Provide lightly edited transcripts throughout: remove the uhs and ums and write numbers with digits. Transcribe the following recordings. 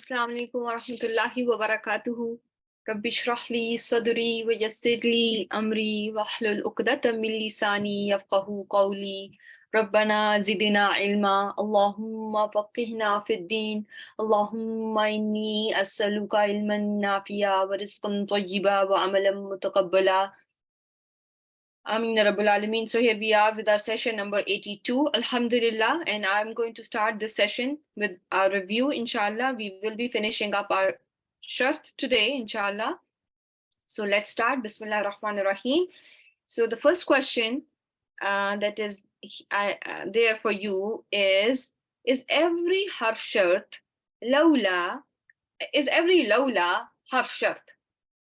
Assalamu alaikum wa rahmatullahi wa barakatuhu. Rabbi shrah li sadri wa yassir li amri wahlul uqdatam min lisani yafqahu qawli. Rabbana zidna ilma. Allahumma faqihna fid din. Allahumma inni as'aluka ilman nafi'a wa rizqan tayyiba wa amalan mutaqabbala. Ameen Rabbul Alameen. So here we are with our session number 82, Alhamdulillah, and I'm going to start this session with our review, inshallah. We will be finishing up our shart today, inshallah. So let's start. Bismillah ar-Rahman ar-Rahim. So the first question that is there for you is every harf shart lawla, is every lawla harf shart?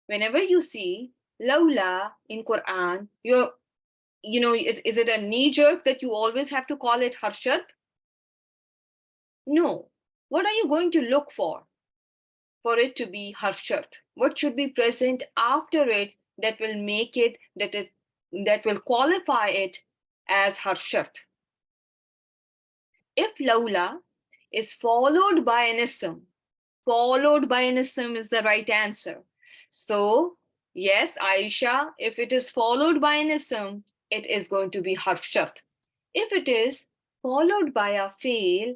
Whenever you see lawla in Quran, is it a knee jerk that you always have to call it harf shart? No. What are you going to look for it to be harf shart? What should be present after it that will make it, that will qualify it as harf shart? If lawla is followed by an ism, is the right answer. So yes, Aisha, if it is followed by an ism, it is going to be harf shart. If it is followed by a fi'l,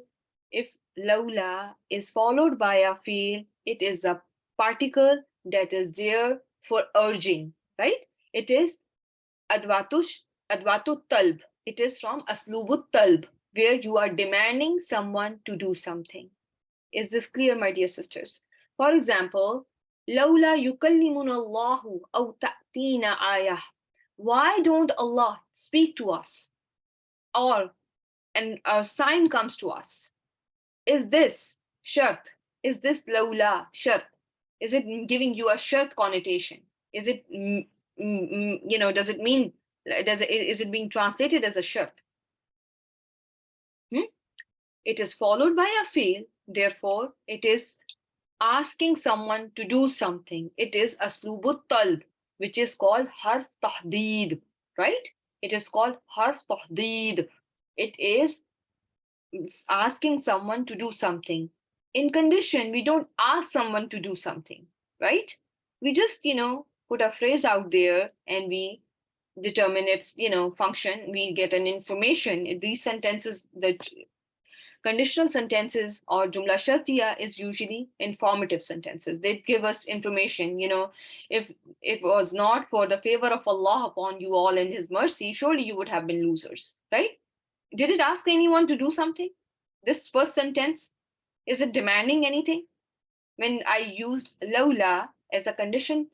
if lawla is followed by a fi'l, it is a particle that is there for urging, right? It is adwatu talb. It is from aslubut talb, where you are demanding someone to do something. Is this clear, my dear sisters? For example, لولا يكلمنا الله أو تأتينا آية. Why don't Allah speak to us, or a sign comes to us? Is this shart? Is this lawla shart? Is it giving you a shart connotation? Is it, does it mean, is it being translated as a shart? It is followed by a fi'l, therefore it is asking someone to do something. It is aslubut talb, which is called harf tahdeed, right? It is called harf tahdeed. It is asking someone to do something. In condition, we don't ask someone to do something, right? We just, put a phrase out there and we determine its, function. We get an information. These sentences, the conditional sentences or jumla shartiya is usually informative sentences. They give us information. If it was not for the favor of Allah upon you all and his mercy, surely you would have been losers, right? Did it ask anyone to do something? This first sentence, is it demanding anything? When I used lawla as a condition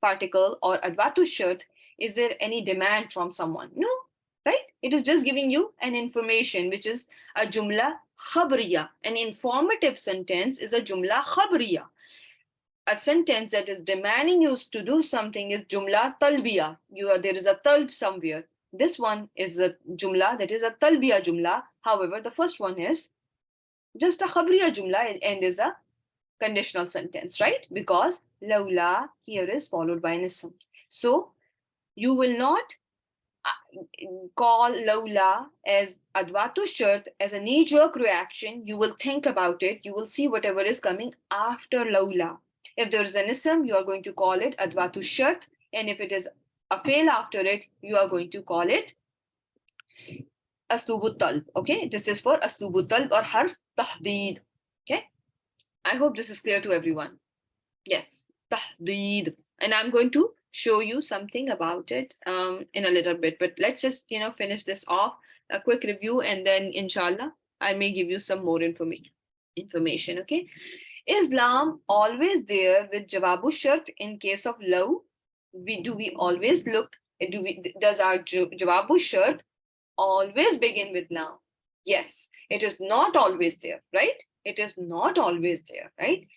particle or adwatu shart, is there any demand from someone? No, right? It is just giving you an information, which is a jumla khabriya. An informative sentence is a jumla khabriya. A sentence that is demanding you to do something is jumla talbiya. There is a talb somewhere. This one is a jumla that is a talbiya jumla. However, the first one is just a khabriya jumla and is a conditional sentence, right? Because lawla here is followed by an ism. So you will not call lawla as adwatu shart as a knee-jerk reaction. You will think about it. You will see whatever is coming after lawla. If there is an ism, you are going to call it adwatu shart, and if it is a fail after it, you are going to call it aslubut talb. Okay, this is for aslubut talb or harf tahdeed. Okay, I hope this is clear to everyone. Yes, tahdeed, and I'm going to show you something about it in a little bit, but let's just finish this off, a quick review, and then inshallah I may give you some more information. Okay, is lam always there with jawabu shart in case of law? We always look, does our jawabu shart always begin with lam? Yes, it is not always there, right? It is not always there, right?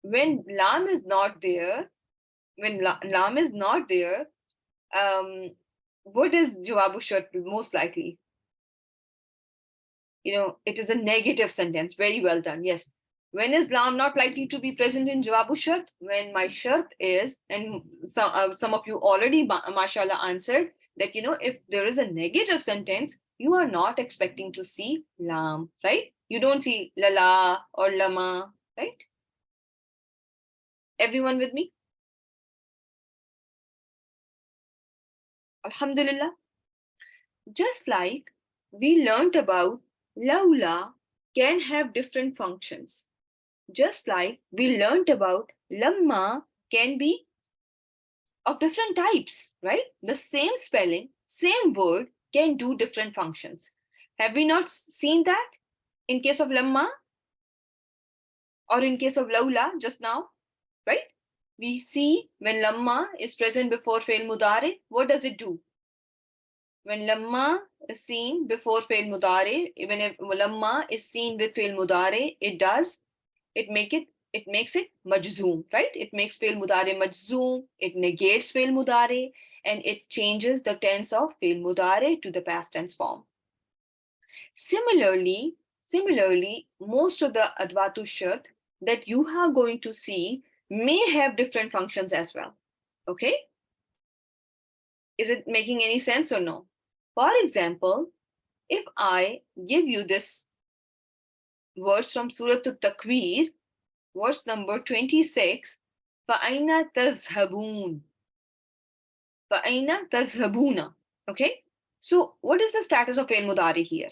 When lam is not there, lam is not there, what is jawabu shart most likely? It is a negative sentence. Very well done. Yes. When is lam not likely to be present in jawabu shart? When my shart is, and some of you already, mashallah, answered that, if there is a negative sentence, you are not expecting to see lam, right? You don't see lala or lama, right? Everyone with me? Alhamdulillah. Just like we learnt about laula can have different functions. Just like we learnt about lamma can be of different types, right? The same spelling, same word can do different functions. Have we not seen that in case of lamma or in case of laula just now, right? We see when lamma is present before fail mudare, what does it do? When lamma is seen before fail mudare, when lamma is seen with fail mudare, it makes it majzoom, right? It makes fail mudare majzoom, it negates fail mudare, and it changes the tense of fail mudare to the past tense form. Similarly, most of the advatu shart that you are going to see may have different functions as well. Okay? Is it making any sense or no? For example, if I give you this verse from Surah At-Takwir, verse number 26, فَأَيْنَ تَذْهَبُونَ فَأَيْنَ تَذْهَبُونَ. Okay? So what is the status of fi'l mudari here?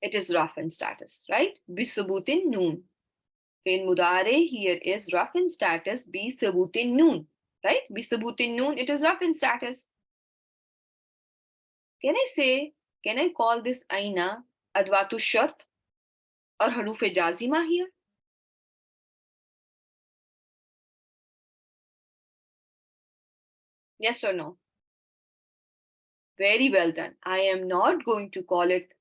It is rafin status, right? بِثُبُوتٍ noon. Fi'l mudari here is rafin status بِثُبُوتٍ noon, right? بِثُبُوتٍ noon, it is rafin status. Can I call this aina adwatu shart or haruf jazima here? Yes or no? Very well done. I am not going to call it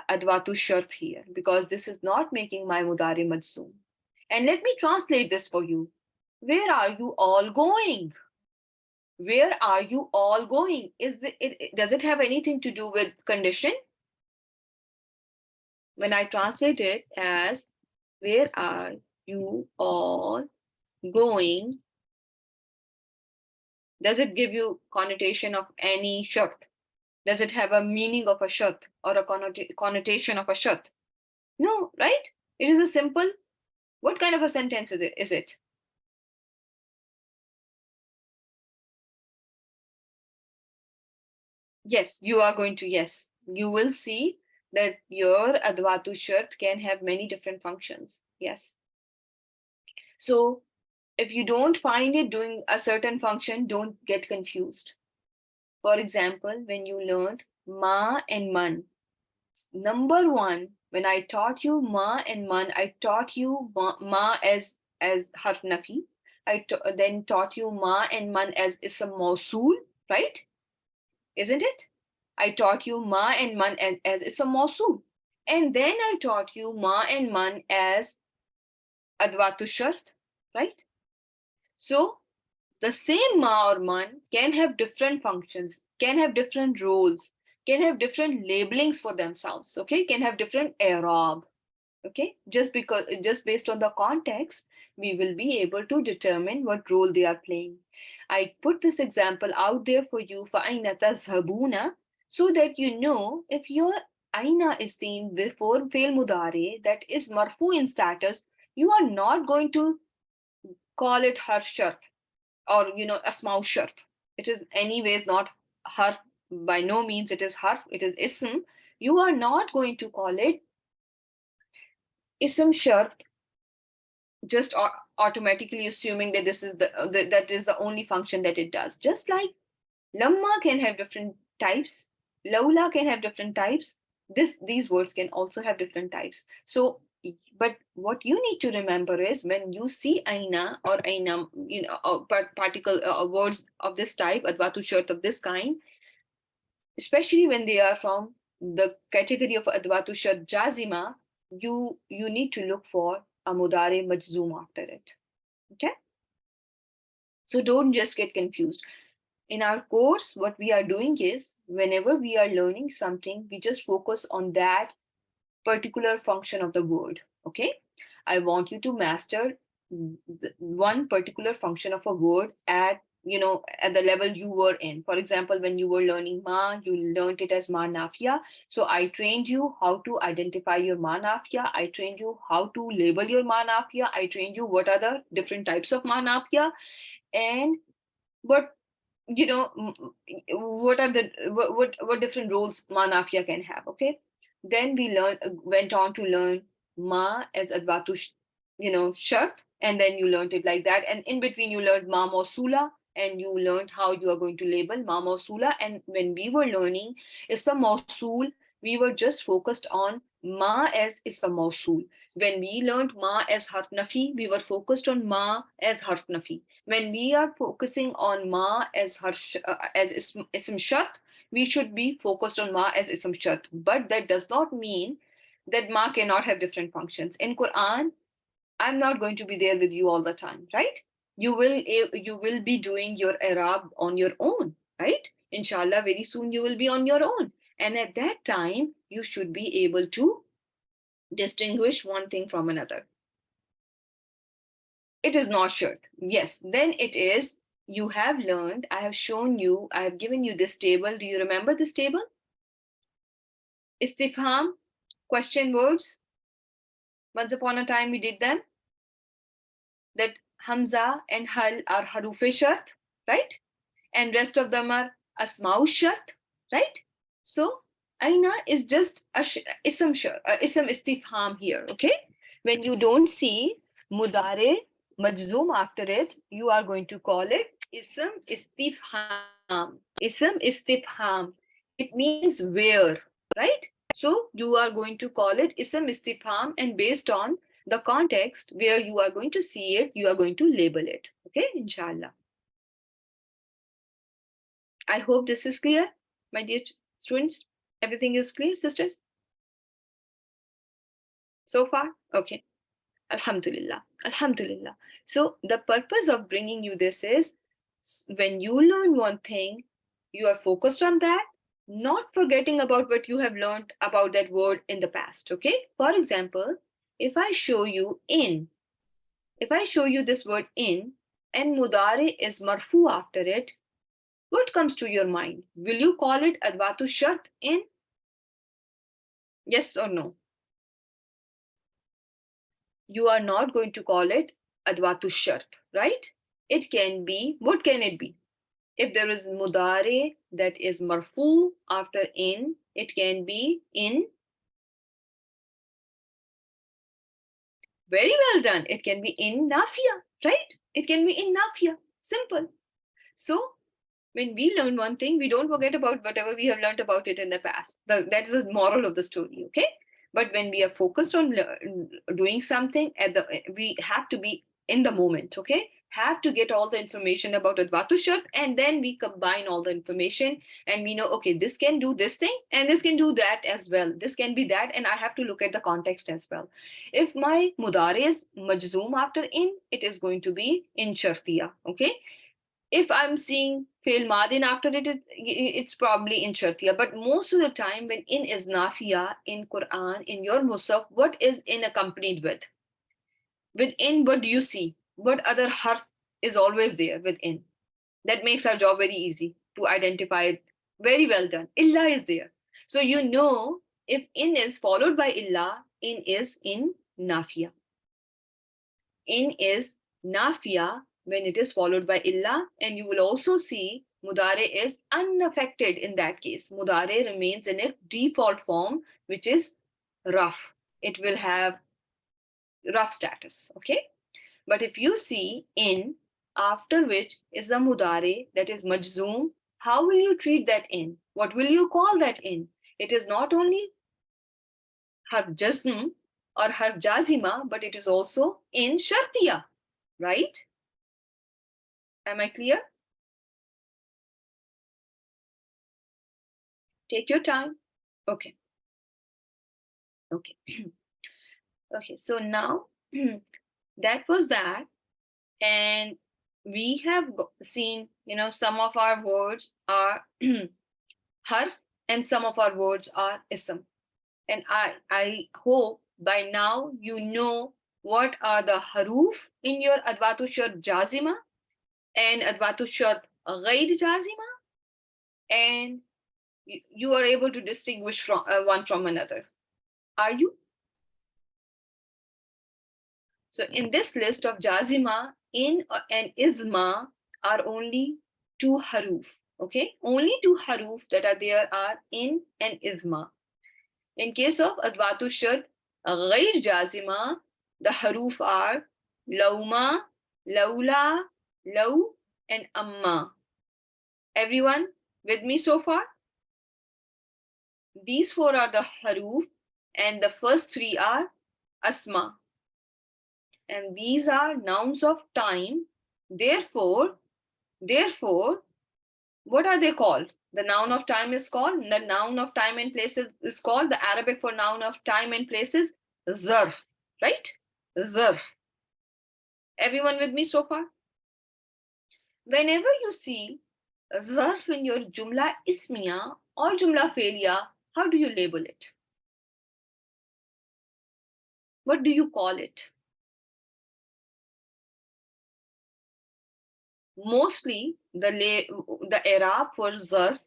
adwatu shart here because this is not making my mudari majzoom. And let me translate this for you. Where are you all going? Where are you all going? Does it have anything to do with condition? When I translate it as where are you all going, does it give you connotation of any shart? Does it have a meaning of a shart or a connotation of a shart? No, right? It is a simple, what kind of a sentence is it? Yes, you are going to, yes. You will see that your advatu shart can have many different functions. Yes. So if you don't find it doing a certain function, don't get confused. For example, when you learned ma and man, number one, when I taught you ma and man, I taught you ma as harf nafi. Then taught you ma and man as ism mausul, right? Isn't it? I taught you ma and man as ism mausul. And then I taught you ma and man as adwatu shart, right? So the same ma or man can have different functions, can have different roles, can have different labelings for themselves, okay? Can have different i'rab, okay? Just based on the context, we will be able to determine what role they are playing. I put this example out there for you for aina tadhhabuna, so that you know if your aina is seen before fail mudare that is marfu in status, you are not going to call it harf shart or asmau shart. It is anyways not harf. By no means it is harf, it is ism. You are not going to call it ism shart just automatically assuming that this is that is the only function that it does. Just like lamma can have different types, laula can have different types, these words can also have different types. So but what you need to remember is when you see aina or ainam, particle words of this type, adwatu shart of this kind, especially when they are from the category of adwatu shart jazima, you need to look for a mudare majzoom after it. Okay? So don't just get confused. In our course, what we are doing is whenever we are learning something, we just focus on that particular function of the word. Okay? I want you to master one particular function of a word at at the level you were in. For example, when you were learning ma, you learned it as ma nafiya. So I trained you how to identify your ma nafiya. I trained you how to label your ma nafiya. I trained you what are the different types of ma nafiya, and what what are the what different roles ma nafiya can have. Okay, then we went on to learn ma as advatu shart, and then you learned it like that, and in between you learned ma mausula, and you learned how you are going to label ma mausula. And when we were learning ism mausul, we were just focused on ma as ism mausul. When we learned ma as harf nafi, we were focused on ma as harf nafi. When we are focusing on ma as ism shart, we should be focused on ma as ism shart. But that does not mean that ma cannot have different functions. In Quran, I'm not going to be there with you all the time, right? You will be doing your Arab on your own, right? Inshallah, very soon you will be on your own. And at that time, you should be able to distinguish one thing from another. It is not shart. Yes, then it is. You have learned, I have shown you, I have given you this table. Do you remember this table? Istifham, question words. Once upon a time, we did them. That Hamza and Hal are Harufe Shart, right? And rest of them are Asma'u Shart, right? So Aina is just a ism shart, ism istifham here, okay? When you don't see Mudare Majzoom after it, you are going to call it ism istifham. Ism istifham. It means where, right? So you are going to call it ism istifham, and based on the context where you are going to see it, you are going to label it. Okay, inshallah. I hope this is clear, my dear students. Everything is clear, sisters? So far? Okay. Alhamdulillah. Alhamdulillah. So the purpose of bringing you this is when you learn one thing, you are focused on that, not forgetting about what you have learned about that word in the past. Okay. For example, if I show you in, if I show you this word in and mudare is marfu after it, what comes to your mind? Will you call it adwatu shart in? Yes or no? You are not going to call it adwatu shart, right? It can be, what can it be? If there is mudare that is marfu after in, it can be in. Very well done. It can be in nafiya, right? It can be in nafiya. Simple. So when we learn one thing, we don't forget about whatever we have learned about it in the past. That is the moral of the story, okay? But when we are focused on doing something, we have to be in the moment, okay? Have to get all the information about advatu shart, and then we combine all the information, and we know, okay, this can do this thing, and this can do that as well. This can be that, and I have to look at the context as well. If my mudare is majzoom after in, it is going to be in shartiya, okay? If I'm seeing fail madin after it, it's probably in shartiya. But most of the time, when in is nafiya in Quran, in your musaf, what is in accompanied with? With in, what do you see? What other harf is always there with in? That makes our job very easy to identify it. Very well done. Illa is there. So you know if in is followed by illa, in is in nafiya. In is nafiya when it is followed by illa, and you will also see mudare is unaffected in that case. Mudare remains in its default form, which is rough. It will have rough status, okay? But if you see in, after which is the mudare that is majzoom, how will you treat that in? What will you call that in? It is not only harf jazm or harf jazima, but it is also in shartiya, right? Am I clear? Take your time. Okay. Okay. Okay. So now that was that. And we have seen, some of our words are harf and some of our words are ism. And I hope by now you know what are the haruf in your adwatu shart jazima and adwatu shart ghair jazima, and you are able to distinguish from one from another. Are you? So in this list of jazima, in and izma are only two haruf. Okay, only two haruf that are there are in and izma. In case of adwatu shart ghair jazima, the haruf are lauma, laula, law, and amma. Everyone with me so far? These four are the haruf, and the first three are asma. And these are nouns of time. Therefore, what are they called? The noun of time is called, the noun of time and places is called, the Arabic for noun of time and places, zarf, right? Zarf. Everyone with me so far? Whenever you see zarf in your jumla ismiya or jumla fe'liya, how do you label it? What do you call it? Mostly the i'rab for zarf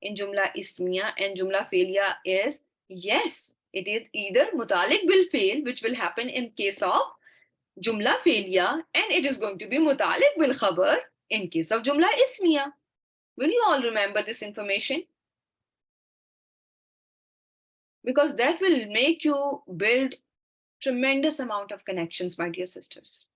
in jumla ismiya and jumla fe'liya is, yes, it is either mutalik bil fail, which will happen in case of jumla fe'liya, and it is going to be mutalik bil khabar in case of jumla ismiya. Will you all remember this information? Because that will make you build tremendous amount of connections, my dear sisters.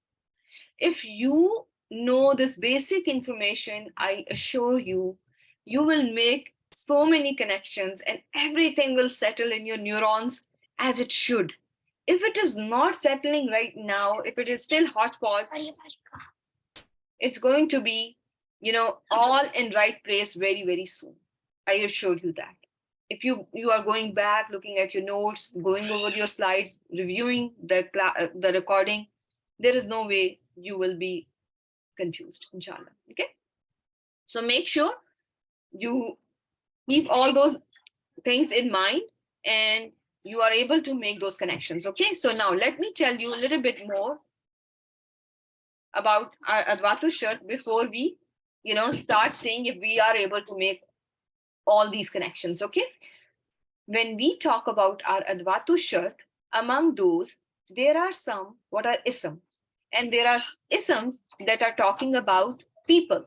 If you know this basic information, I assure you, you will make so many connections and everything will settle in your neurons as it should. If it is not settling right now, if it is still hodgepodge, it's going to be, all in right place very, very soon. I assure you that. If you are going back, looking at your notes, going over your slides, reviewing the recording, there is no way you will be confused, inshallah. Okay, so make sure you keep all those things in mind and you are able to make those connections. Okay, so now let me tell you a little bit more about our adwatu shart before we start seeing if we are able to make all these connections. Okay, when we talk about our adwatu shart, among those there are some what are ism, and there are isms that are talking about people.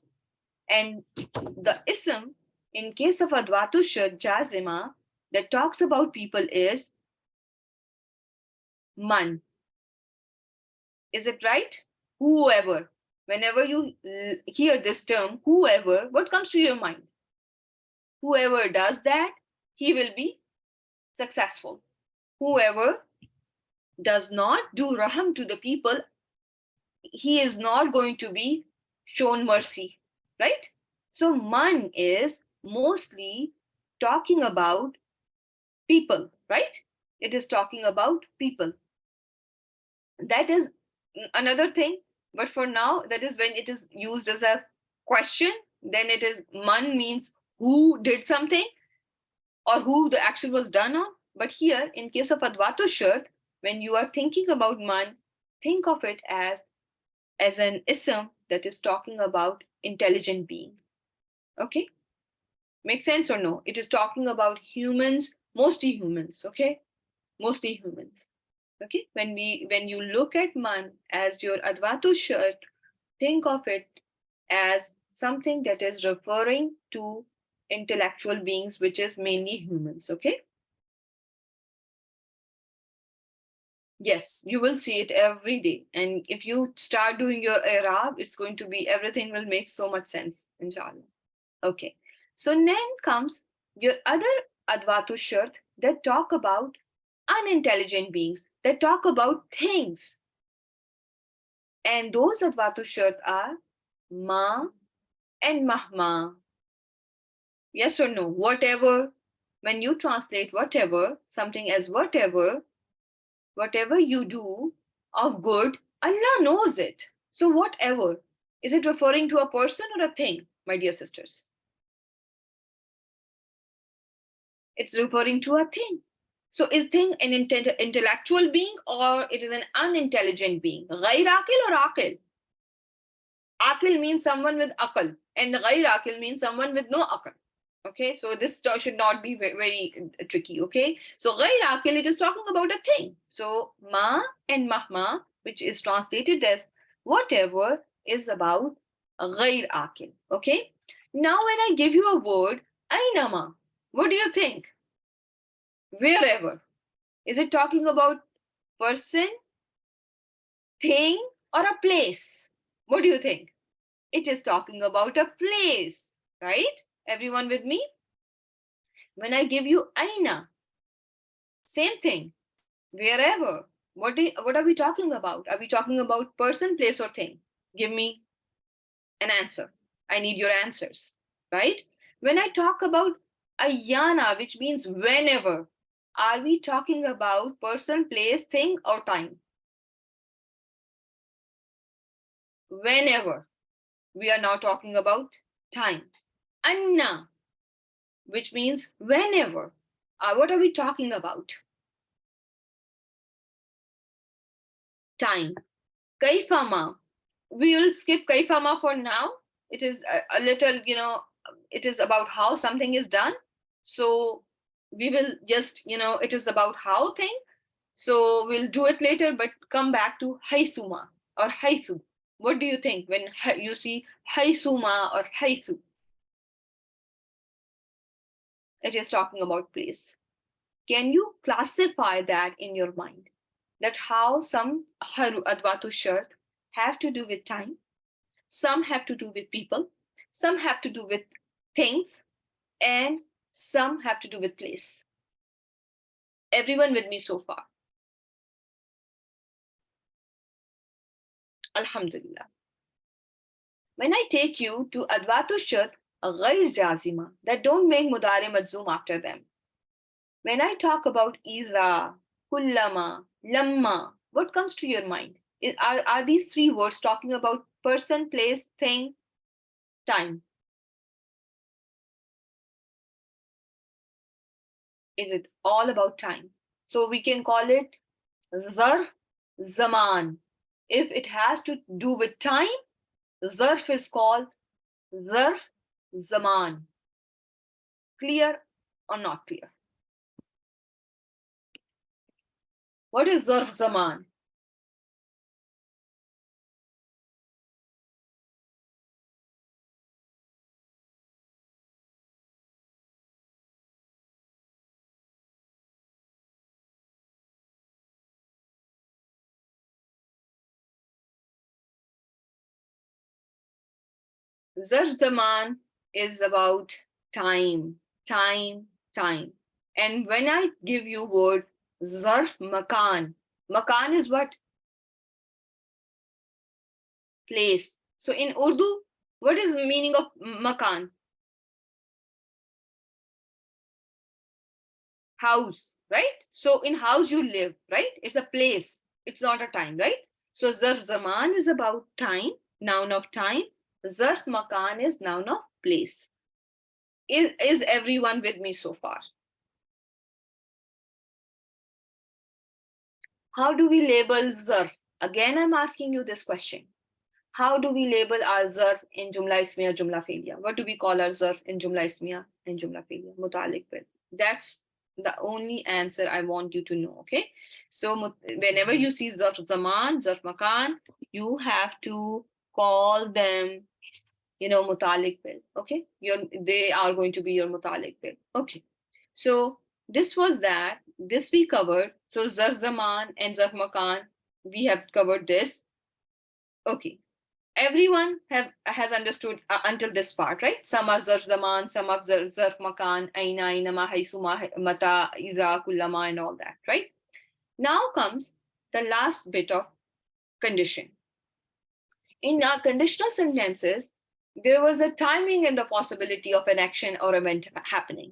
And the ism in case of adwatu shart jazima that talks about people is man. Is it right? Whoever. Whenever you hear this term, whoever, what comes to your mind? Whoever does that, he will be successful. Whoever does not do raham to the people, he is not going to be shown mercy, right? So man is mostly talking about people, right? It is talking about people. That is another thing, but for now, that is when it is used as a question, then it is man means who did something or who the action was done on. But here, in case of adwatu shart, when you are thinking about man, think of it as an ism that is talking about intelligent being. Okay, make sense or no? It is talking about humans, mostly humans. Okay, mostly humans. Okay, when you look at man as your adwatu shart, think of it as something that is referring to intellectual beings, which is mainly humans. Okay, yes, you will see it every day, and if you start doing your i'rab, it's going to be, everything will make so much sense, inshallah. Okay, so then comes your other adwatu shart that talk about unintelligent beings, that talk about things. And those adwatu shart are ma and mahma. Yes or no? Whatever, when you translate whatever, something as whatever you do of good, Allah knows it. So whatever, is it referring to a person or a thing, my dear sisters? It's referring to a thing. So is thing an intellectual being or it is an unintelligent being? غير عاقل or عاقل? Akil means someone with akal, and ghair akil means someone with no akal. Okay, so this should not be very tricky. Okay, so ghair akil, it is talking about a thing. So ma and mahma, which is translated as whatever, is about ghair akil. Okay, now when I give you a word, ainama, what do you think? Wherever. Is it talking about person, thing, or a place? What do you think? It is talking about a place, right? Everyone with me? When I give you aina, same thing, wherever. What are we talking about? Are we talking about person, place, or thing? Give me an answer. I need your answers, right? When I talk about ayana, which means whenever, are we talking about person, place, thing, or time? Whenever. We are now talking about time. Anna, which means whenever. What are we talking about? Time. Kaifama. We will skip kaifama for now. It is a little, it is about how something is done. So we will just, it is about how thing. So we'll do it later, but come back to haisuma or haisu. What do you think when you see haisuma or haisu? It is talking about place. Can you classify that in your mind? That how some haru advatu shart have to do with time, some have to do with people, some have to do with things, and some have to do with place. Everyone with me so far? Alhamdulillah. When I take you to advatu shart ghair jazima, that don't make mudare majzoom after them. When I talk about iza, kullama, lamma, what comes to your mind? Are these three words talking about person, place, thing, time? Is it all about time? So we can call it zarf zaman. If it has to do with time, zarf is called zarf zaman. Clear or not clear? What is zarf zaman? Zarf zaman is about time, time, time. And when I give you word zarf makan, makan is what? Place. So in Urdu, what is the meaning of makan? House, right? So in house you live, right? It's a place. It's not a time, right? So zarf zaman is about time, noun of time. Zarf makan is noun of place. Is everyone with me so far? How do we label zarf? Again, I'm asking you this question. How do we label our zarf in Jumla Ismiya, Jumla Fi'liya? What do we call our zarf in Jumla Ismiya and Jumla Fi'liya? Mutalik bil. That's the only answer I want you to know, okay? So whenever you see zarf zaman, zarf makan, you have to call them, mutalik bil, okay? They are going to be your mutalik bil, okay? So this was that. This we covered. So zarf zaman and zarf makan, we have covered this. Okay, everyone has understood until this part, right? Some are zarf zaman, some are zarf makan, aina, ainama, haisuma, mata, iza, kullama, and all that, right? Now comes the last bit of condition. In our conditional sentences, there was a timing and the possibility of an action or event happening.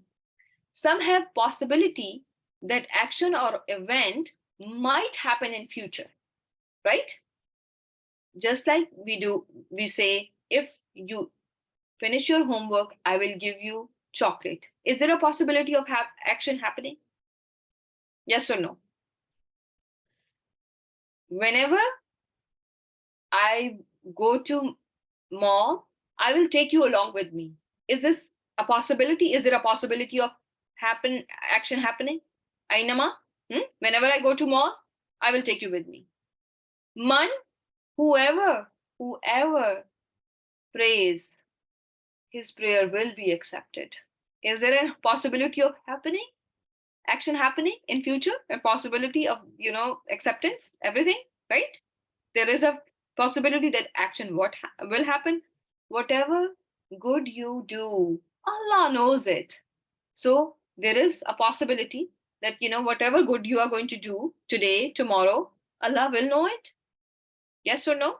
Some have possibility that action or event might happen in future, right? Just like we say, if you finish your homework, I will give you chocolate. Is there a possibility of action happening? Yes or no? Whenever I go to Mom, I will take you along with me. Is this a possibility? Is there a possibility of action happening? Ainama, whenever I go to mall, I will take you with me. Man, whoever prays, his prayer will be accepted. Is there a possibility of action happening in future? A possibility of, acceptance, everything, right? There is a possibility that action will happen. Whatever good you do, Allah knows it. So there is a possibility that, whatever good you are going to do today, tomorrow, Allah will know it. Yes or no?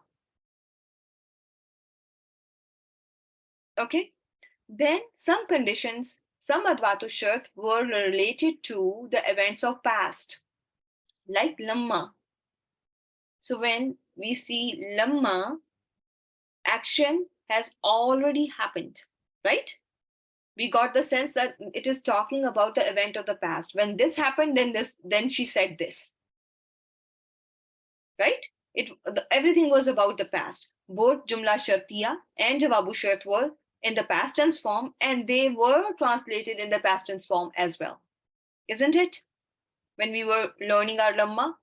Okay. Then some conditions, some advatu shart were related to the events of past, like lamma. So when we see lamma, action has already happened, right? We got the sense that it is talking about the event of the past. When this happened, then she said this, right? Everything was about the past. Both jumla shartiya and jawabu shart were in the past tense form, and they were translated in the past tense form as well, isn't it? When we were learning our lamma.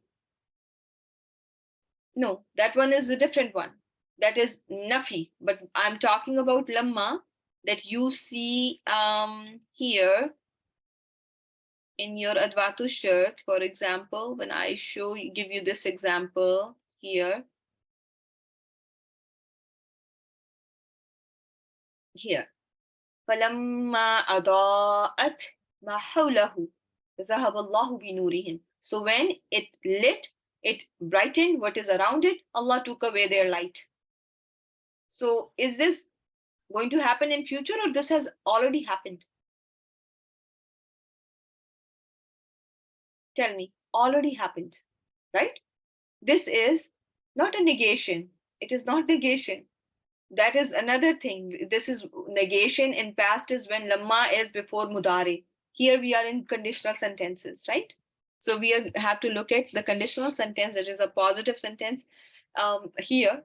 No, that one is a different one. That is nafi. But I'm talking about lamma that you see here in your advatu shirt. For example, when I give you this example here. فَلَمَّا أَضَاءَتْ مَا حَوْلَهُ ذَهَبَ اللَّهُ بِنُورِهِمْ. So when it lit, it brightened what is around it, Allah took away their light. So is this going to happen in future, or this has already happened? Tell me, already happened, right? This is not a negation. It is not negation. That is another thing. This is negation in past is when lamma is before mudari. Here we are in conditional sentences, right? So we have to look at the conditional sentence that is a positive sentence. Here,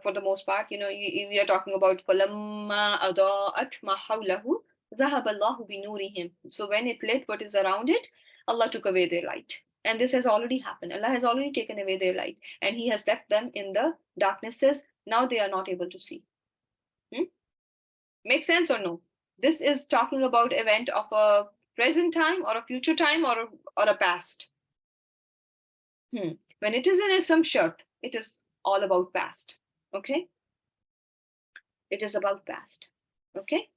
for the most part, we are talking about falamma adaat ma hawlahu ذهب الله بنورهم. So when it lit what is around it, Allah took away their light. And this has already happened. Allah has already taken away their light, and He has left them in the darknesses. Now they are not able to see. Make sense or no? This is talking about event of a present time or a future time or a past. When it is in ism shart, it is all about past. Okay? It is about past. Okay?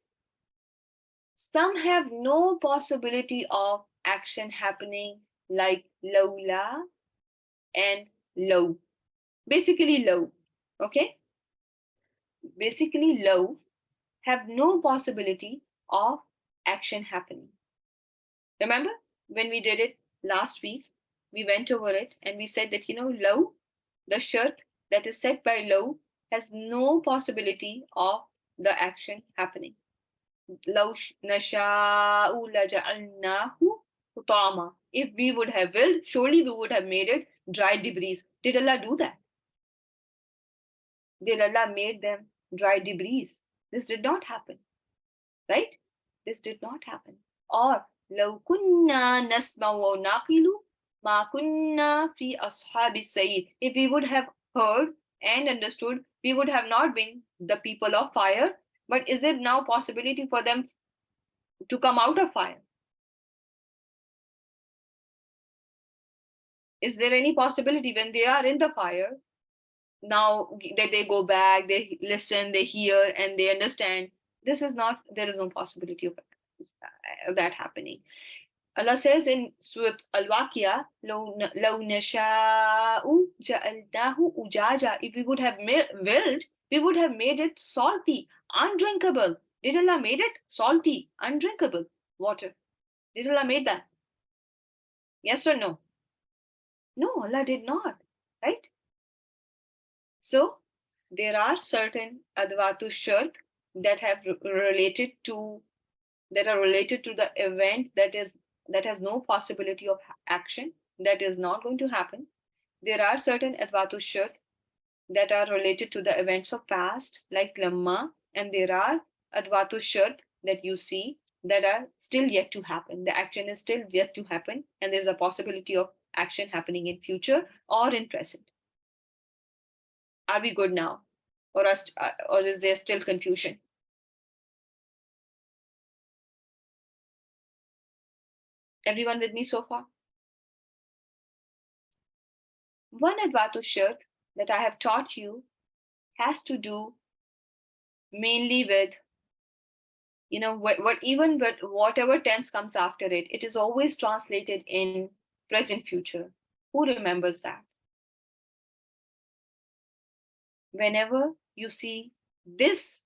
Some have no possibility of action happening, like lawla and low. Basically low. Okay? Basically low have no possibility of action happening. Remember when we did it last week, we went over it and we said that, low, the shart that is set by low has no possibility of the action happening. لو نشاء لجعلناه حطاما. If we would have willed, surely we would have made it dry debris. Did Allah do that? Did Allah make them dry debris? This did not happen, right? This did not happen. Or لو كنا نسمع ونعقل ما كنا في أصحاب السعير. If we would have heard and understood, we would have not been the people of fire. But is there now possibility for them to come out of fire? Is there any possibility when they are in the fire, now that they go back, they listen, they hear, and they understand? There is no possibility of that happening. Allah says in Surah Al-Waqiyah, لَوْ نَشَاءُ جَعَلْنَاهُ أُجَاجًا. If we would have willed, we would have made it salty, undrinkable. Did Allah made it salty, undrinkable water? Did Allah made that? Yes or no? No, Allah did not, right? So there are certain advatu shart that are related to the event that has no possibility of action, that is not going to happen. There are certain advatu shart that are related to the events of past, like lamma, and there are adwatu shart that you see that are still yet to happen. The action is still yet to happen, and there's a possibility of action happening in future or in present. Are we good now, or is there still confusion? Everyone with me so far? One advatu shart that I have taught you has to do mainly with, even but whatever tense comes after it, it is always translated in present future. Who remembers that? Whenever you see this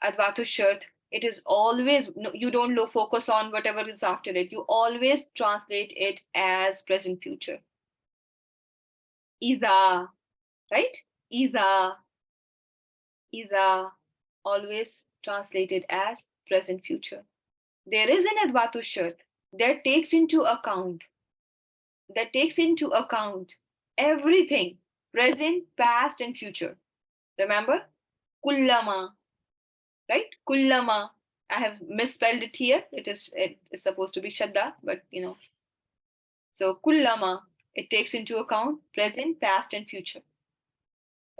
advatu shart, it is always, no, you don't focus on whatever is after it. You always translate it as present future. Iza, right? Iza, always translated as present future. There is an advatu shart that takes into account everything, present, past, and future. Remember? Kullama, right? Kullama. I have misspelled it here. It is supposed to be shadda, but So kullama, it takes into account present, past, and future.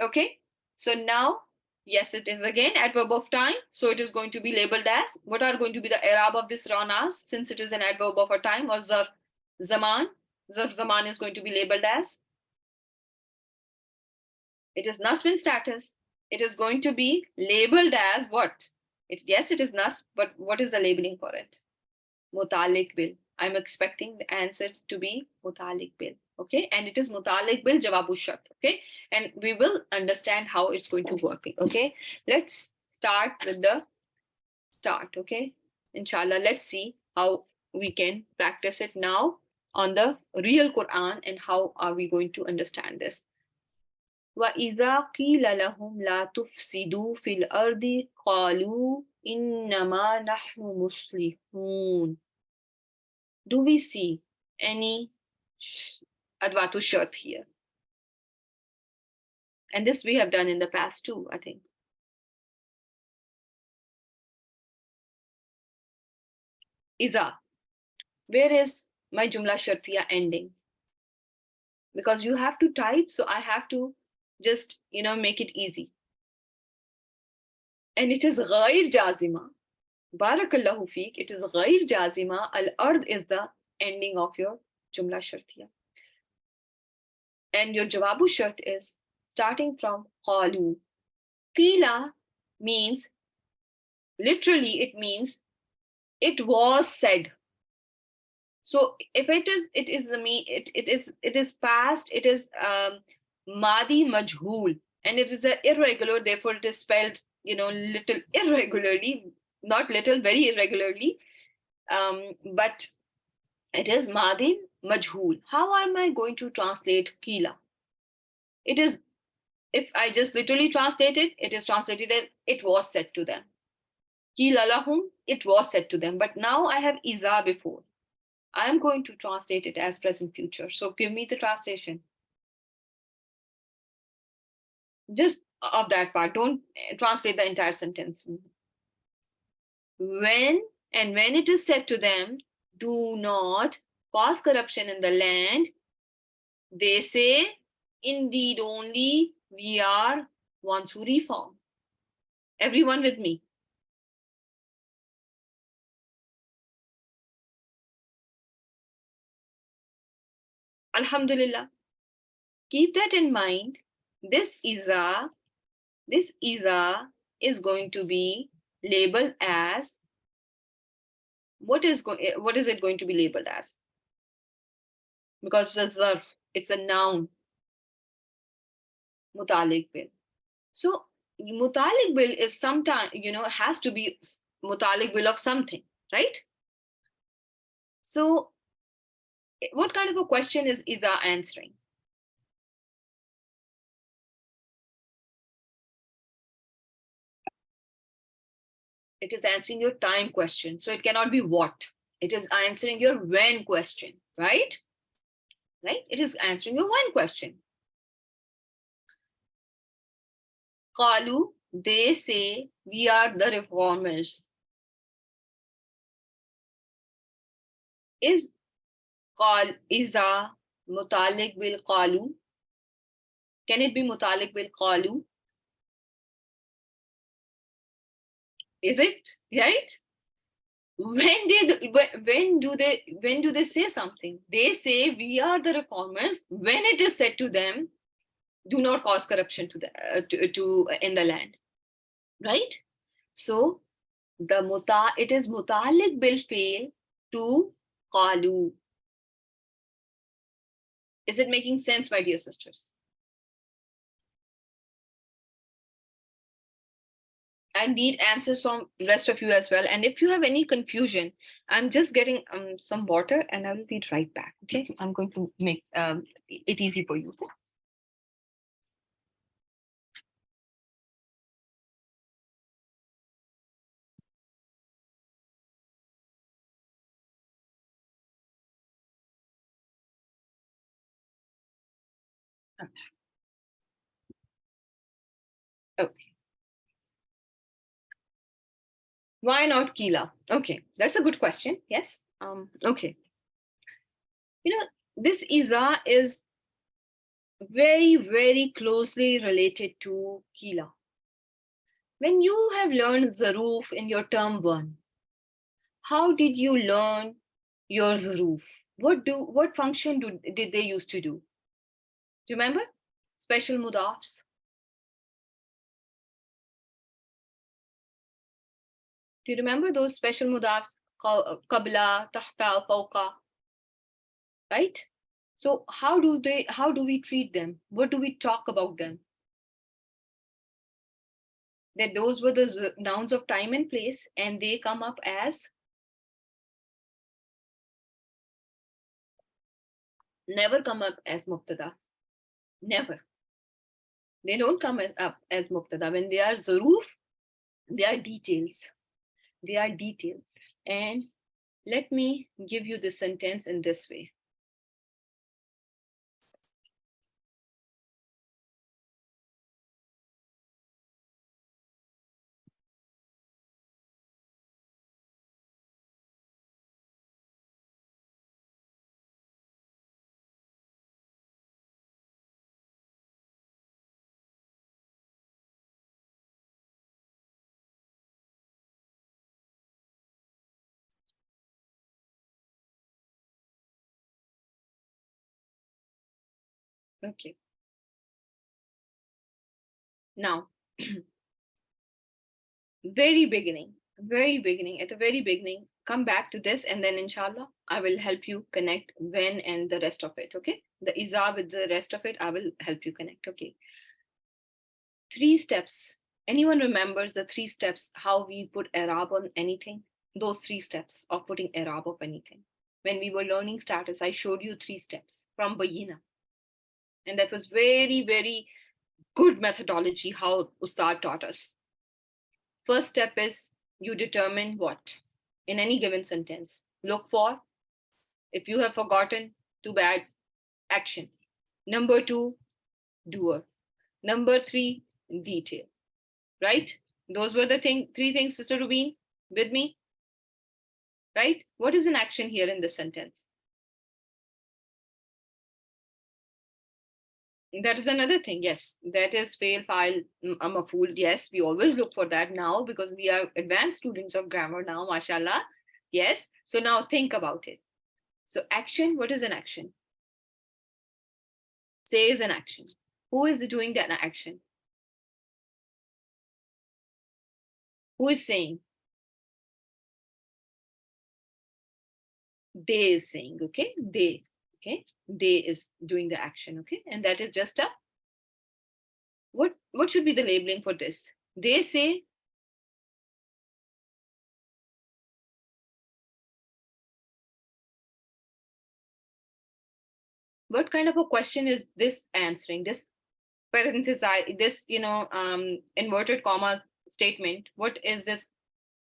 Okay? So now, yes, it is again adverb of time. So it is going to be labeled as, what are going to be the i'rab of this ranas, since it is an adverb of a time, or zarf zaman. Zarf zaman is going to be labeled as, it is nasb status. It is going to be labeled as what? Yes, it is nasb, but what is the labeling for it? Mutalik bil. I'm expecting the answer to be mutalik bil. Okay, and it is mutalik bil jawabu shart. Okay, and we will understand how it's going to work. Okay, let's start with the start. Okay, inshallah, let's see how we can practice it now on the real Quran, and how are we going to understand this. وَإِذَا قِيلَ لَهُمْ لَا تُفْسِدُوا فِي الْأَرْضِ قَالُوا إِنَّمَا نَحْنُ مُصْلِحُونَ. Do we see any advatu shart here? And this we have done in the past too, I think. Iza. Where is my jumla shartiya ending? Because you have to type, so I have to just make it easy. And it is ghair jazima. Barakallahu feek. It is ghair jazima. Al-ard is the ending of your jumla shartiya. And your jawabu shart is starting from qalu. Qila means, literally it means it was said. So if it is past, it is madi majhul, and it is irregular, therefore it is spelled little irregularly, not little, very irregularly, but it is madi majhul. How am I going to translate kila? It is, if I just literally translate it, it is translated as it was said to them. Kila lahum, it was said to them. But now I have iza before. I am going to translate it as present future. So give me the translation. Just of that part. Don't translate the entire sentence. When it is said to them, do not cause corruption in the land, they say, indeed only we are ones who reform. Everyone with me? Alhamdulillah. Keep that in mind. This iza is going to be labeled as, what is it going to be labeled as? Because it's a zarf, it's a noun. Mutalik bil. So mutalik bil is sometime, has to be mutalik bil of something, right? So what kind of a question is iza answering? It is answering your time question. So it cannot be what. It is answering your when question, right? Right? It is answering your when question. qalu, they say, we are the reformers. Is qal iza mutalik bil qalu? Can it be mutalik bil qalu? Is it right? When do they say something? They say we are the reformers when it is said to them, do not cause corruption to in the land, right? So it is mutalik bil fail to qalu. Is it making sense, my dear sisters? I need answers from the rest of you as well. And if you have any confusion, I'm just getting some water and I will be right back. Okay, I'm going to make it easy for you. Okay. Why not Kila? Okay, that's a good question. Yes. Okay. This Iza is very, very closely related to Kila. When you have learned Zaruf in your term 1, how did you learn your Zaruf? What function did they used to do? Do you remember? Special mudafs. Do you remember those special mudafs? Qabla, tahta, fawqa, right? So how do we treat them? What do we talk about them? That those were the nouns of time and place, and they come up as never come up as mubtada. Never. They don't come up as mubtada. When they are zaruf, they are details. They are details. And let me give you the sentence in this way. Okay. Now, at the very beginning, come back to this, and then inshallah, I will help you connect when and the rest of it. Okay. The Iza with the rest of it, I will help you connect. Okay. 3 steps. Anyone remembers the 3 steps, how we put Arab on anything? Those 3 steps of putting Arab of anything. When we were learning status, I showed you 3 steps from Bayina. And that was very, very good methodology how Ustad taught us. First step is you determine what? In any given sentence. Look for, if you have forgotten, too bad, action. Number 2, doer. Number 3, detail. Right? Those were the 3 things, Sister Rubin, with me. Right? What is an action here in this sentence? That is another thing. Yes, that is fail, file, maful. Yes, we always look for that now because we are advanced students of grammar now, mashallah. Yes. So now think about it. So action, what is an action? Say is an action. Who is doing that action? Who is saying? They is saying, okay? They, okay? They is doing the action, okay? And that is just a, what should be the labeling for this? They say, what kind of a question is this answering? This parenthesis, this, inverted comma statement, what is this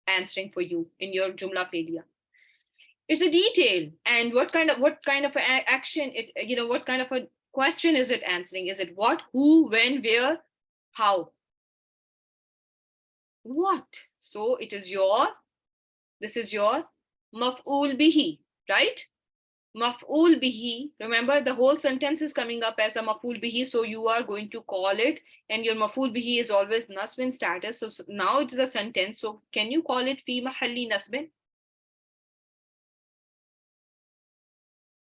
answering for you in your Jumla failure? It's a detail. And what kind of action what kind of a question is it answering? Is it what, who, when, where, how? what? So it is this is your maf'ul bihi, right? Maf'ul bihi, remember the whole sentence is coming up as a maf'ul bihi, so you are going to call it, and your maf'ul bihi is always nasbin status. So now it is a sentence, so can you call it fi mahalli nasbin?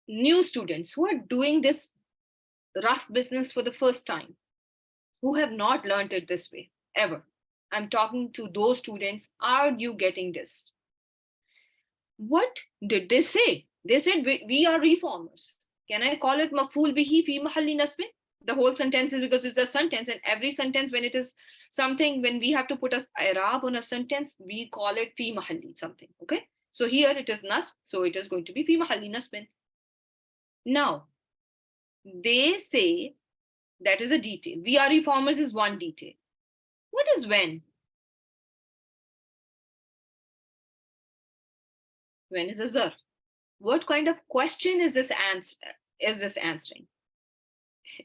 New students who are doing this rough business for the first time, who have not learned it this way ever. I'm talking to those students. Are you getting this? What did they say? They said, we are reformers. Can I call it maful bihi fi mahalli nasbin? The whole sentence is because it's a sentence, and every sentence, when it is something, when we have to put a i'rab on a sentence, we call it fi mahalli something. Okay. So here it is nasb, so it is going to be fi mahalli nasbin. Now, they say that is a detail. We are reformers is one detail. What is when? When is a zarf? What kind of question is this answering?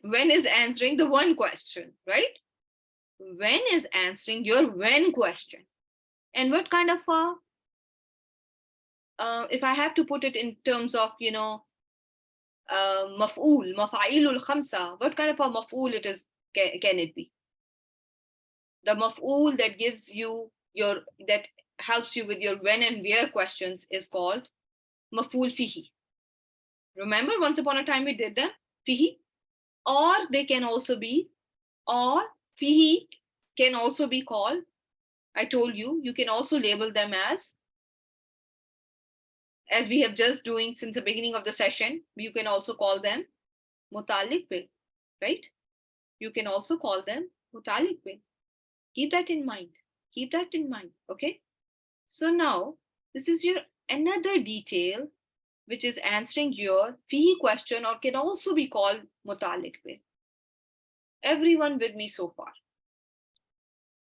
When is answering the one question, right? When is answering your when question. And what kind of if I have to put it in terms of, maf'ul, mafa'ilul khamsa, what kind of a maf'ul it is, can it be? The maf'ul that gives you that helps you with your when and where questions is called maf'ul fihi. Remember, once upon a time we did that, fihi. Or they can also be, or fihi can also be called, I told you, you can also label them as we have just doing since the beginning of the session, you can also call them mutalik bil, right? You can also call them mutalik bil. Keep that in mind. Keep that in mind, okay? So now, this is your another detail which is answering your fihi question, or can also be called mutalik bil. Everyone with me so far?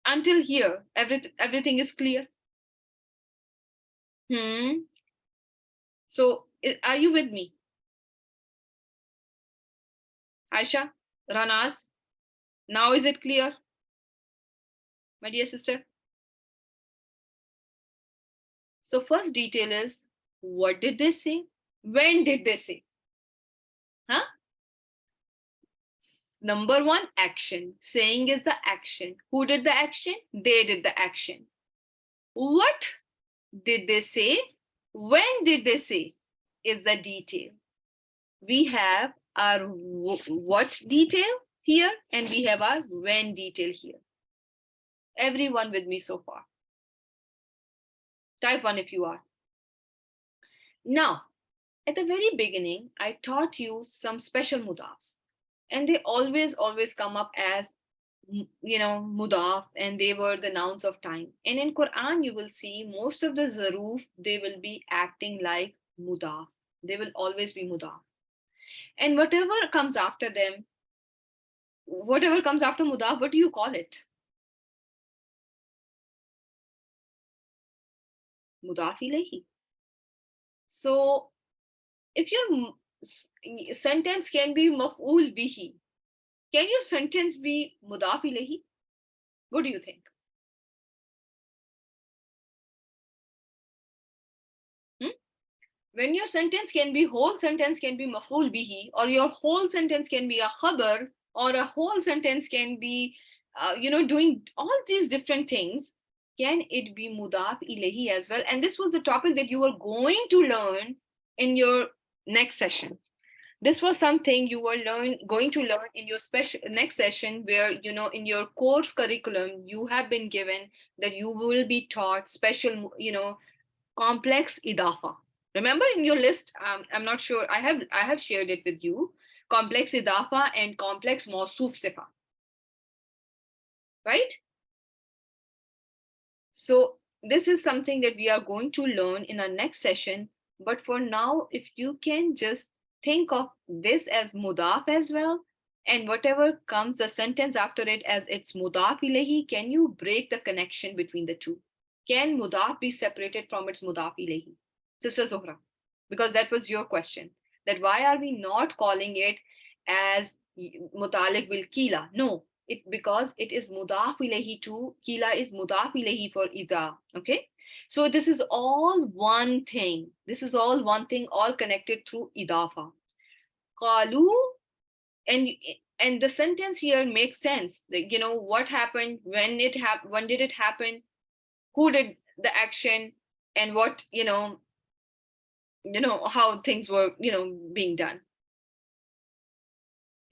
Until here, everything is clear? So, are you with me? Aisha, Ranas, now is it clear? My dear sister? So first detail is, what did they say? When did they say? Huh? Number one, action. Saying is the action. Who did the action? They did the action. What did they say? When did they say? Is the detail. We have our what detail here, and we have our when detail here. Everyone with me so far? Type 1 if you are. Now, at the very beginning, I taught you some special mudafs, and they always come up as, mudaf, and they were the nouns of time. And in Quran, you will see most of the zaruf, they will be acting like mudaf. They will always be mudaf. And whatever comes after them, whatever comes after mudaf, what do you call it? Mudaf ilayhi. So if your sentence can be maf'ul bihi, can your sentence be mudaf ilayhi? What do you think? When your sentence can be, whole sentence can be maf'ul bihi, or your whole sentence can be a khabar, or a whole sentence can be, doing all these different things, can it be mudaf ilayhi as well? And this was the topic that you were going to learn in your next session. This was something you were going to learn in your special next session, where, in your course curriculum, you have been given that you will be taught special, complex idafa. Remember in your list, I'm not sure, I have shared it with you, complex idafa and complex mausuf sifa, right? So this is something that we are going to learn in our next session. But for now, if you can just think of this as mudaf as well, and whatever comes the sentence after it as its mudaf ilayhi, can you break the connection between the two? Can mudaf be separated from its mudaf ilayhi? Sister Zohra, because that was your question, that why are we not calling it as mutalik bil kila? No, because it is mudaf ilayhi to, kila is mudaf ilayhi for idha. Okay, so this is all one thing. This is all one thing, all connected through idafa. Qalu, and and the sentence here makes sense. Like, you know, what happened, when it happened, when did it happen, who did the action, and what, how things were, being done.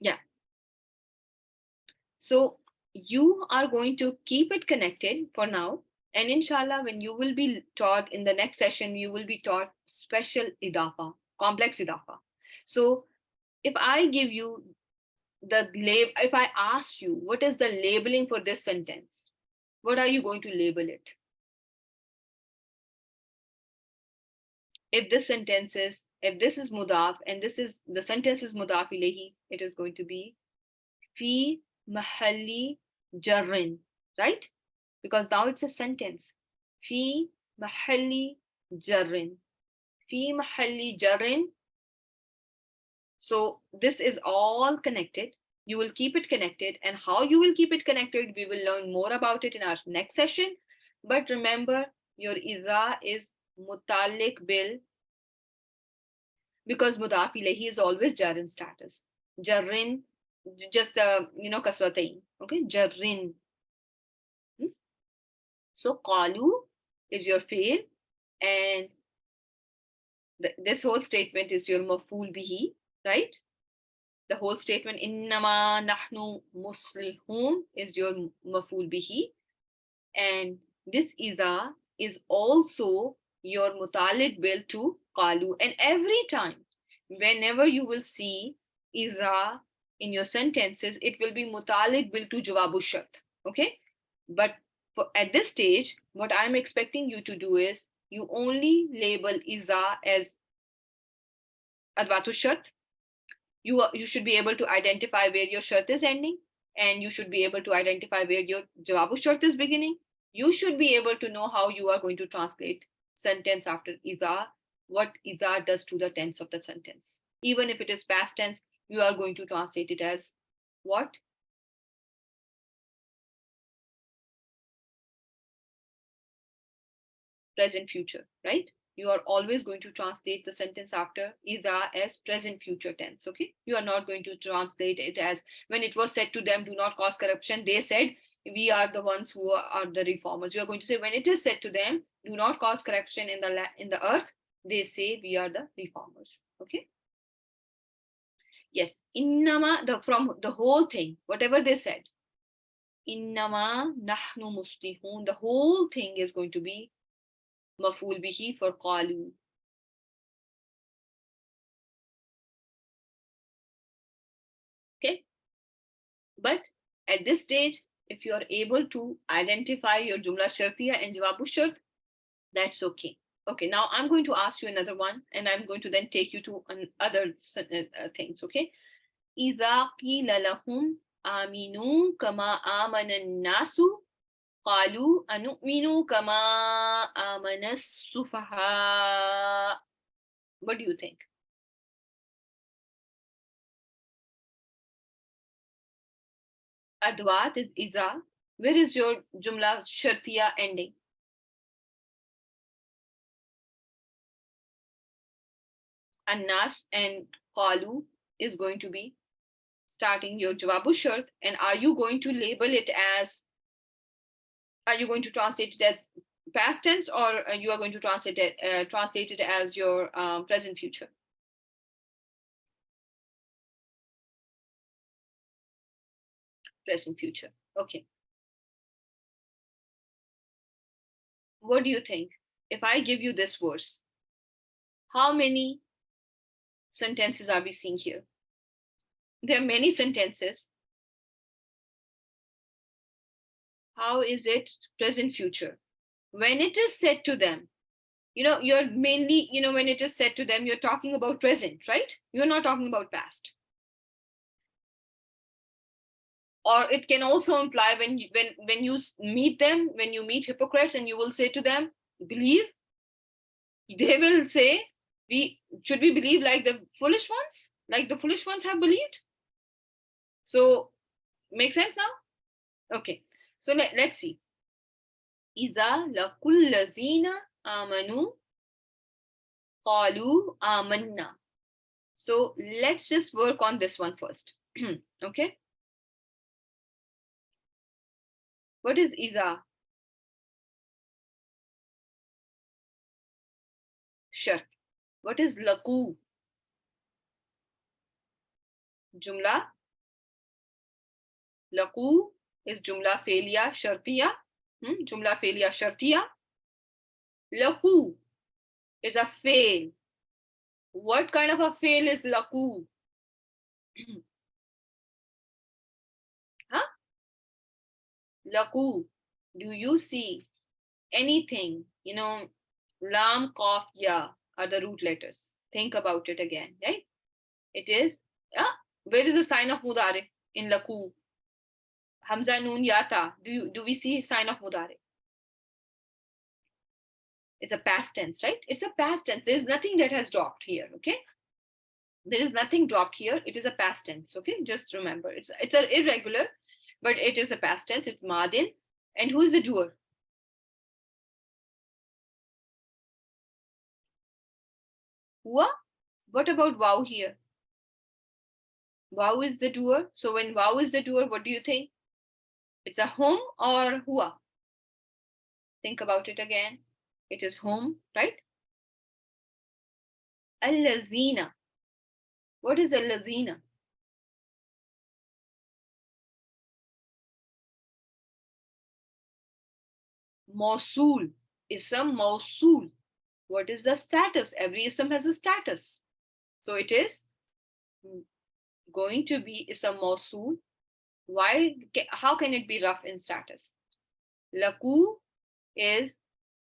Yeah. So you are going to keep it connected for now. And inshallah, when you will be taught in the next session, you will be taught special idafa, complex idafa. So if I give you if I ask you, what is the labeling for this sentence? What are you going to label it? If this is mudaf and the sentence is mudaf ilayhi, it is going to be fi mahalli jarrin, right? Because now it's a sentence. Fi mahalli jarrin. Fi mahalli jarrin. So this is all connected. You will keep it connected, and how you will keep it connected, we will learn more about it in our next session. But remember, your iza is mutalik bil, because mudaf ilayhi is always jarrin status. Jarrin, just the kasratain. Okay, jarrin. So qalu is your fail, and this whole statement is your maf'ul bihi, right? The whole statement innama nahnu muslihun is your maf'ul bihi, and this iza is also your mutalik bil to qalu. And every time, whenever you will see iza in your sentences, it will be mutalik bil to jawabu shart. Okay, but at this stage, what I'm expecting you to do is you only label iza as adwatu shart. You should be able to identify where your shart is ending, and you should be able to identify where your jawabu shart is beginning. You should be able to know how you are going to translate sentence after iza, what iza does to the tense of the sentence. Even if it is past tense, you are going to translate it as what? Present future, right? You are always going to translate the sentence after iza as present future tense. Okay, you are not going to translate it as when it was said to them, do not cause corruption, they said, we are the ones who are the reformers. You are going to say, when it is said to them, do not cause corruption in the earth, they say, we are the reformers. Okay, yes, innama, from the whole thing, whatever they said, innama nahnu muslihun, the whole thing is going to be maf'ul bihi for qalu. Okay, but at this stage, if you are able to identify your jumla shartiya and jawabu shart, that's okay. Okay, now I'm going to ask you another one, and I'm going to then take you to other things. Okay, إذا قيل لهم آمنوا كما آمن الناس قالوا أنؤمن كما آمن السفهاء. What do you think? Adwat is iza. Where is your jumla shartiya ending? Annas and qalu is going to be starting your jawabu shart. And are you going to label it as, are you going to translate it as past tense, or you are going to translate it as your present future? Present future. Okay. What do you think? If I give you this verse, how many sentences are we seeing here? There are many sentences. How is it present future? When it is said to them, you're mainly, when it is said to them, you're talking about present, right? You're not talking about past. Or it can also imply when you meet them, when you meet hypocrites and you will say to them, believe, they will say, should we believe like the foolish ones have believed? So make sense now? Okay, so let's see. إذا لقوا الذين آمنوا قالوا آمنا. So let's just work on this one first. Okay, what is إذا? Shart. What is لقوا? Jumla. لقوا is jumla فعلية شرطية. Jumla فعلية شرطية. لقوا is a fail. What kind of a fail is لقوا? Huh? لقوا. Do you see anything? Lam, Qaf, Ya are the root letters. Think about it again, right? It is, where is the sign of mudare in laku? Hamza, Noon, Yata. Do we see sign of mudare? It's a past tense, right? It's a past tense. There's nothing that has dropped here, okay? There is nothing dropped here. It is a past tense, okay? Just remember, it's an irregular, but it is a past tense. It's madin. And who is the doer? Huwa? What about wow here? Wow is the doer. So when wow is the doer, what do you think? It's a hum or huwa? Think about it again. It is hum, right? Allazina. What is allazina? Mausul. Ism mausul. What is the status? Every ism has a status. So it is going to be ism mausul. Why? How can it be rough in status? Laku is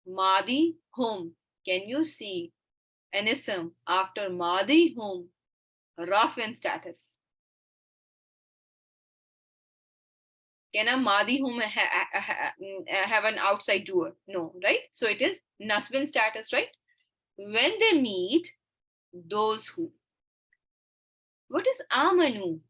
madi hum. Can you see an ism after madi hum rough in status? Can a madi hum have an outside doer? No, right? So it is nasbin status, right? When they meet those who. What is amanu?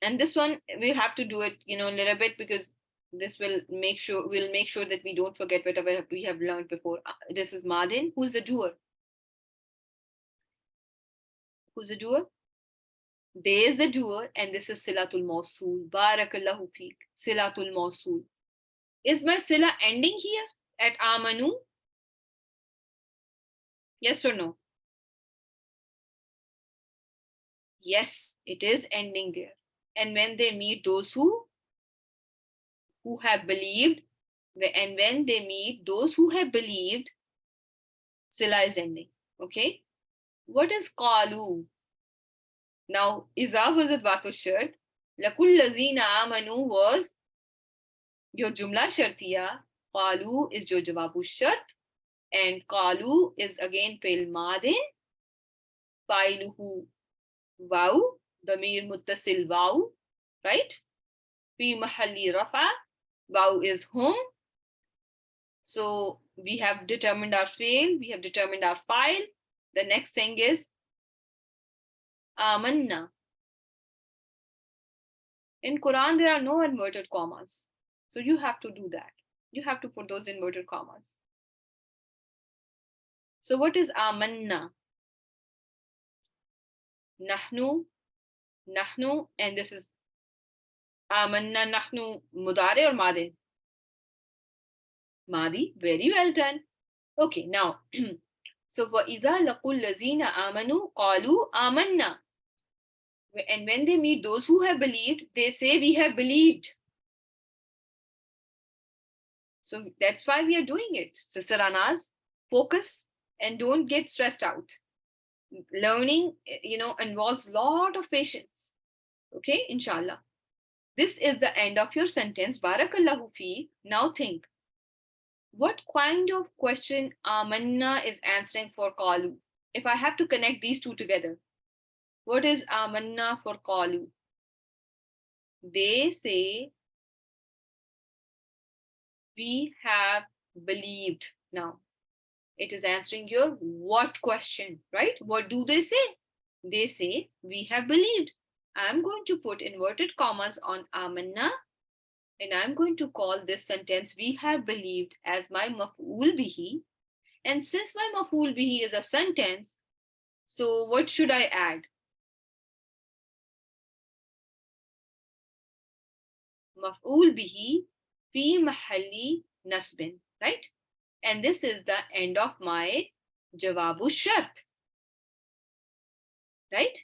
And this one we'll have to do it, a little bit, because this will make sure that we don't forget whatever we have learned before. This is madin. Who's the doer? Who's the doer? They is the doer, and this is silatul mausul. Barakallahu feek. Silatul mausul. Is my sila ending here at amanu? Yes or no? Yes, it is ending there. And when they meet those who have believed, and when they meet those who have believed, sila is ending. Okay. What is qalu? Now, iza was at batu shart. Lakul lazina amanu was your jumla shartiya. Qalu is your jawabu shart. And qalu is again fail madin. Failuhu waw. Damir muttasil waw. Right? Fi mahalli rafa. Waw is hum. So we have determined our fail. We have determined our file. The next thing is amanna. In Quran, there are no inverted commas. So you have to do that. You have to put those inverted commas. So what is amanna? Nahnu, and this is amanna nahnu mudare or madi? Madi, very well done. Okay, now, so وَإِذَا لَقُوا الَّذِينَ آمَنُوا قَالُوا آمَنَّا. And when they meet those who have believed, they say, we have believed. So that's why we are doing it. Sister Anas, focus and don't get stressed out. Learning, involves a lot of patience. Okay, inshallah. This is the end of your sentence. Barakallahu fi. Now think. What kind of question amanna is answering for qalu? If I have to connect these two together, what is amanna for qalu? They say, we have believed. Now, it is answering your what question, right? What do they say? They say, we have believed. I'm going to put inverted commas on amanna, and I'm going to call this sentence we have believed as my maf'ul bihi. And since my maf'ul bihi is a sentence, so what should I add? Maf'ul bihi fi mahalli nasbin, right? And this is the end of my jawabu shart, right?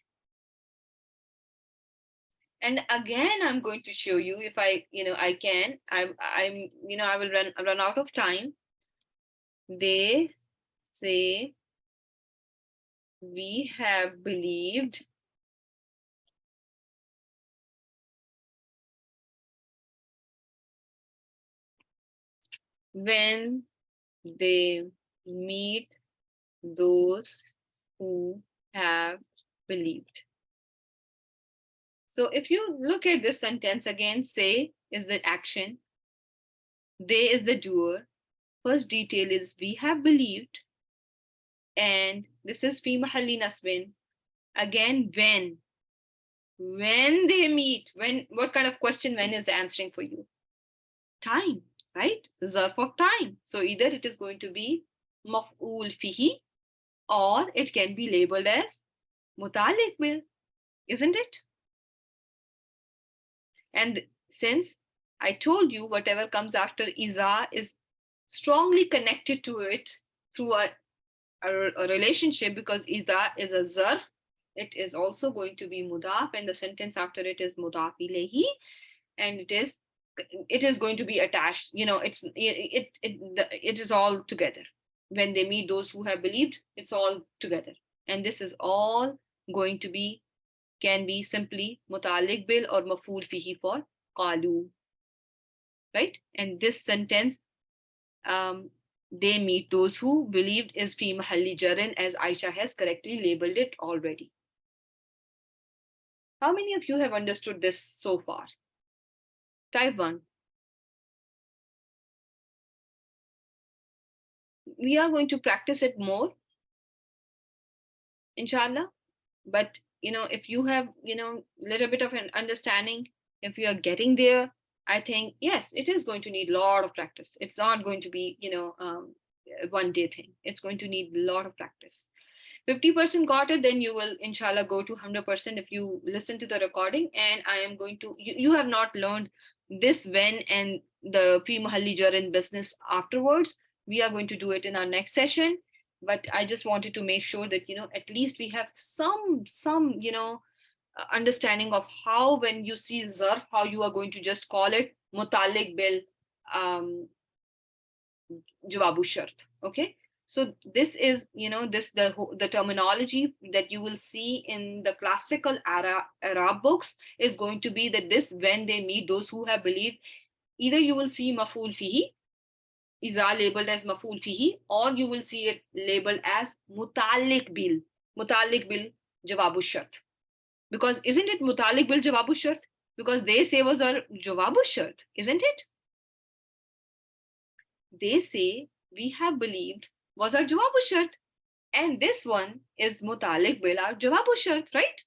And again, I'm going to show you if I can. I will run out of time. They say we have believed when they meet those who have believed. So if you look at this sentence again, say is the action, they is the doer. First detail is we have believed, and this is fi mahalli nasbin. Again, when they meet, when, what kind of question when is answering for you? Time, right? Zarf of time. So either it is going to be maf'ul fihi, or it can be labeled as mutalik bil, isn't it? And since I told you whatever comes after iza is strongly connected to it through a relationship, because iza is a zarf, it is also going to be mudaf, and the sentence after it is mudaf ilayhi, and it is going to be attached. It is all together. When they meet those who have believed, it's all together, and this is all going to be, can be simply mutalik bil or maf'ul fihi for qalu, right? And this sentence, they meet those who believed, is fi mahalli jarin, as Aisha has correctly labeled it already. How many of you have understood this so far? Type 1. We are going to practice it more, inshallah. But if you have little bit of an understanding, if you are getting there, I think yes, it is going to need a lot of practice. It's not going to be one day thing. It's going to need a lot of practice. 50% got it, then you will inshallah go to 100% if you listen to the recording. And I am going to, you have not learned this when and the fi mahalli jar in business afterwards. We are going to do it in our next session, but I just wanted to make sure that at least we have some understanding of how, when you see zarf, how you are going to just call it mutalik bil jawabu shart. Okay, so this is the terminology that you will see in the classical Arab books is going to be that this, when they meet those who have believed, either you will see maf'ul fihi iza labeled as maf'ul fihi, or you will see it labeled as mutalik bil jawabu shart. Because isn't it mutalik bil jawabu shart? Because they say was our jawabu shart, isn't it? They say we have believed was our jawabu shart, and this one is mutalik bil our jawabu shart, right?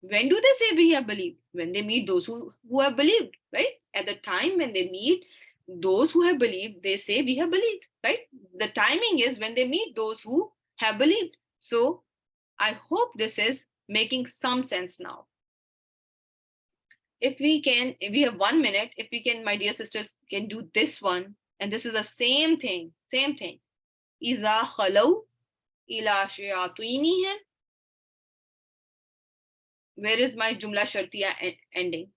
When do they say we have believed? When they meet those who have believed, right? At the time when they meet those who have believed, they say we have believed, right? The timing is when they meet those who have believed. So I hope this is making some sense now. If we have 1 minute, if we can, my dear sisters, can do this one, and this is the same thing. Iza khalaw ila shayatinihim. Where is my jumla shartiya ending?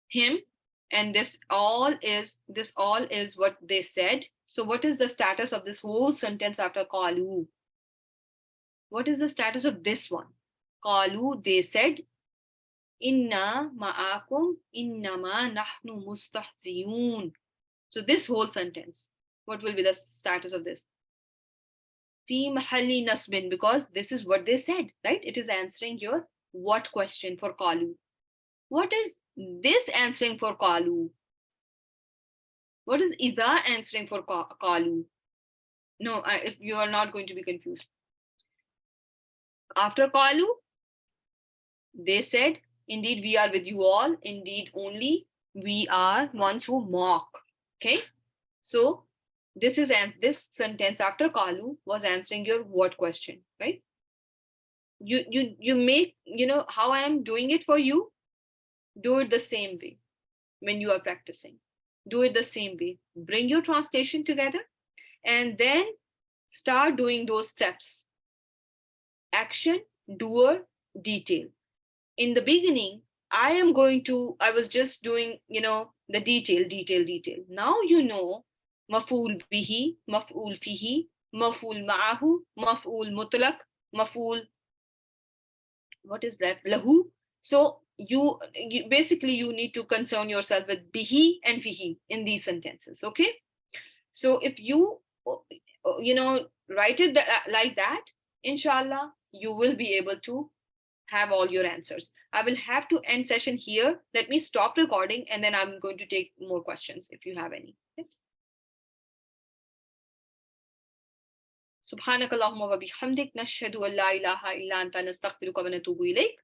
Him, and this all is what they said. So what is the status of this whole sentence after qalu? What is the status of this one? Qalu, they said, inna ma'akum innama nahnu mustahziyun. So this whole sentence, what will be the status of this? Fi mahalli nasbin, because this is what they said, right? It is answering your what question for qalu. What is this answering for qalu? What is idha answering for qalu? No, you are not going to be confused. After qalu, they said, indeed we are with you all, indeed only we are ones who mock. Okay, so this is, and this sentence after qalu was answering your what question, right? You make, how I am doing it for you, do it the same way. When you are practicing, do it the same way. Bring your translation together and then start doing those steps: action, doer, detail. In the beginning, I was just doing, the detail. Now maf'ul bihi, maf'ul fihi, maf'ul ma'ahu, maf'ul mutlaq, maf'ul, what is that, lahu. So you basically you need to concern yourself with bihi and fihi in these sentences. Okay, so if you write it like that, inshallah you will be able to have all your answers. I will have to end session here. Let me stop recording and then I'm going to take more questions if you have any. Okay? Subhanakallahumma wa bihamdik, nashhadu an la ilaha illa anta, nastaghfiruka wa natubu ilayk.